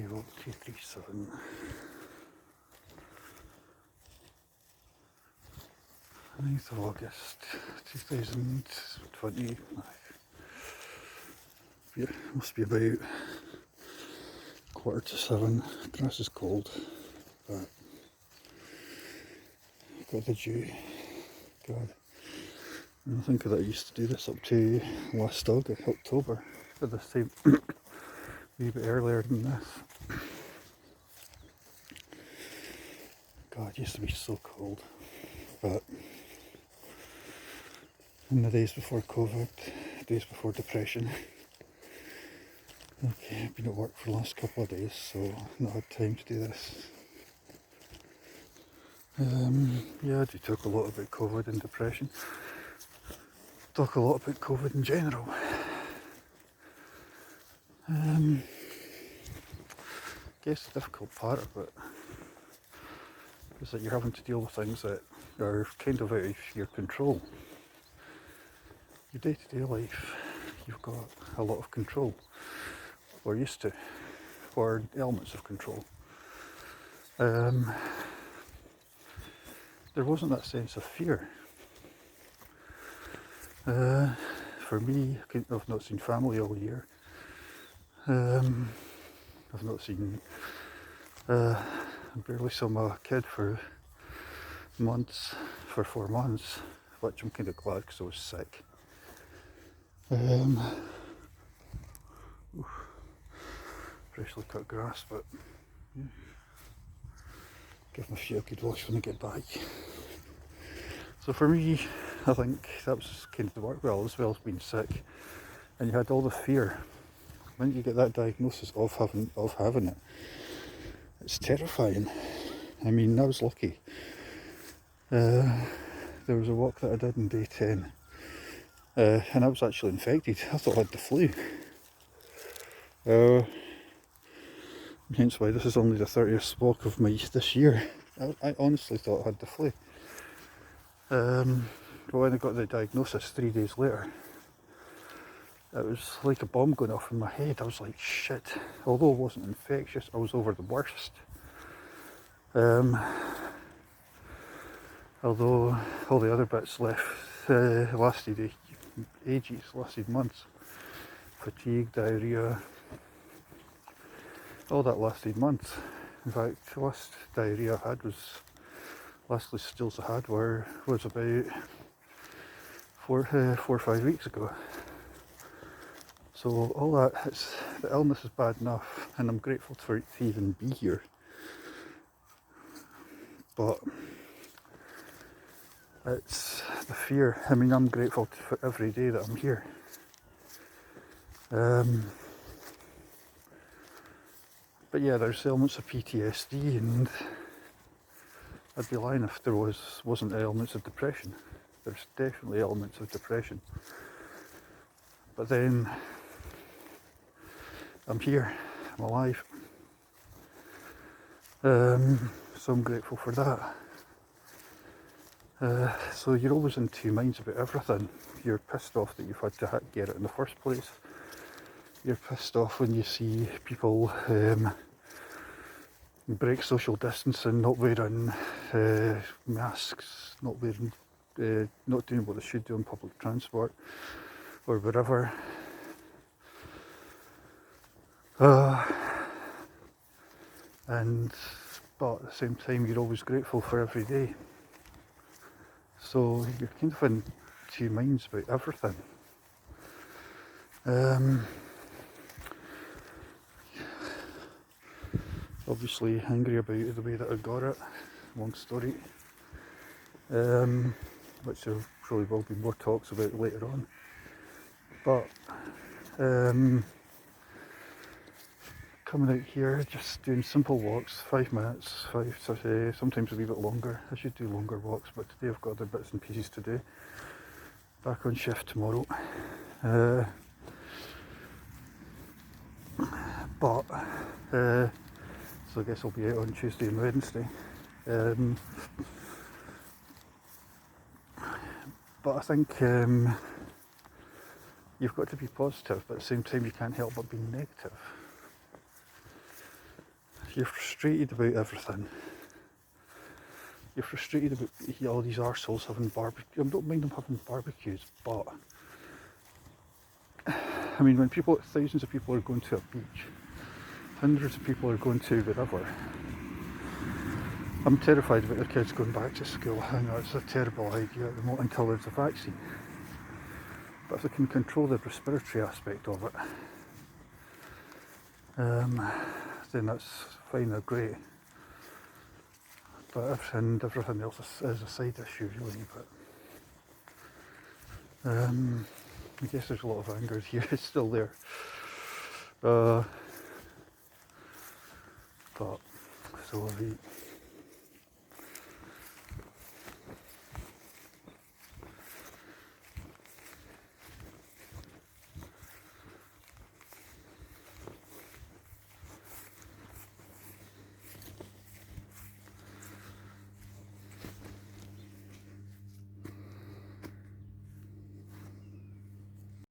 Kilo 237. 9th of August 2020. It must be about 6:45. Grass is cold, but I've got the dew. God. And I think that I used to do this up to last October at this time, a wee bit earlier than this. God, it used to be so cold, but in the days before COVID, days before depression, okay, I've been at work for the last couple of days, so not had time to do this. Yeah, I do talk a lot about COVID and depression. Talk a lot about COVID in general. I guess the difficult part of it is that you're having to deal with things that are kind of out of your control. Your day-to-day life, you've got a lot of control, or used to, or elements of control. There wasn't that sense of fear. For me, I've not seen family all year. I've not seen, I barely saw my kid for months, for 4 months, which I'm kind of glad because I was sick. Freshly cut grass, but yeah. Give my feet a good wash when I get back. So for me, I think that was kind of the work well as being sick, and you had all the fear. When you get that diagnosis of having it, it's terrifying. I mean, I was lucky. There was a walk that I did on day 10, and I was actually infected. I thought I had the flu. Hence why this is only the 30th walk of my this year. I honestly thought I had the flu. But when I got the diagnosis 3 days later, it was like a bomb going off in my head. I was like, shit. Although it wasn't infectious, I was over the worst. Although all the other bits lasted ages, lasted months. Fatigue, diarrhoea, all that lasted months. In fact, the last diarrhoea I had last stills I had was about 4 or 5 weeks ago. So all that, the illness is bad enough, and I'm grateful for it to even be here. But it's the fear. I mean, I'm grateful for every day that I'm here. But yeah, there's elements of PTSD, and I'd be lying if there wasn't elements of depression. There's definitely elements of depression. But then I'm here, I'm alive. So I'm grateful for that. So you're always in two minds about everything. You're pissed off that you've had to get it in the first place. You're pissed off when you see people break social distancing, not wearing masks, not doing what they should do on public transport or wherever. But at the same time, you're always grateful for every day. So you're kind of in two minds about everything. Obviously angry about the way that I got it, long story, which there probably will be more talks about later on. But coming out here, just doing simple walks, 5 minutes, sometimes a wee bit longer. I should do longer walks, but today I've got other bits and pieces to do. Back on shift tomorrow. So I guess I'll be out on Tuesday and Wednesday. But I think you've got to be positive, but at the same time you can't help but be negative. you're frustrated about everything. You're frustrated about all these arseholes having barbecue. I don't mind them having barbecues, but I mean, when thousands of people are going to a beach, hundreds of people are going to wherever. I'm terrified about their kids going back to school. I know it's a terrible idea at the moment until there's a vaccine. But if they can control the respiratory aspect of it, then that's fine or great. But everything else is a side issue, really. But I guess there's a lot of anger here. It's still there. But so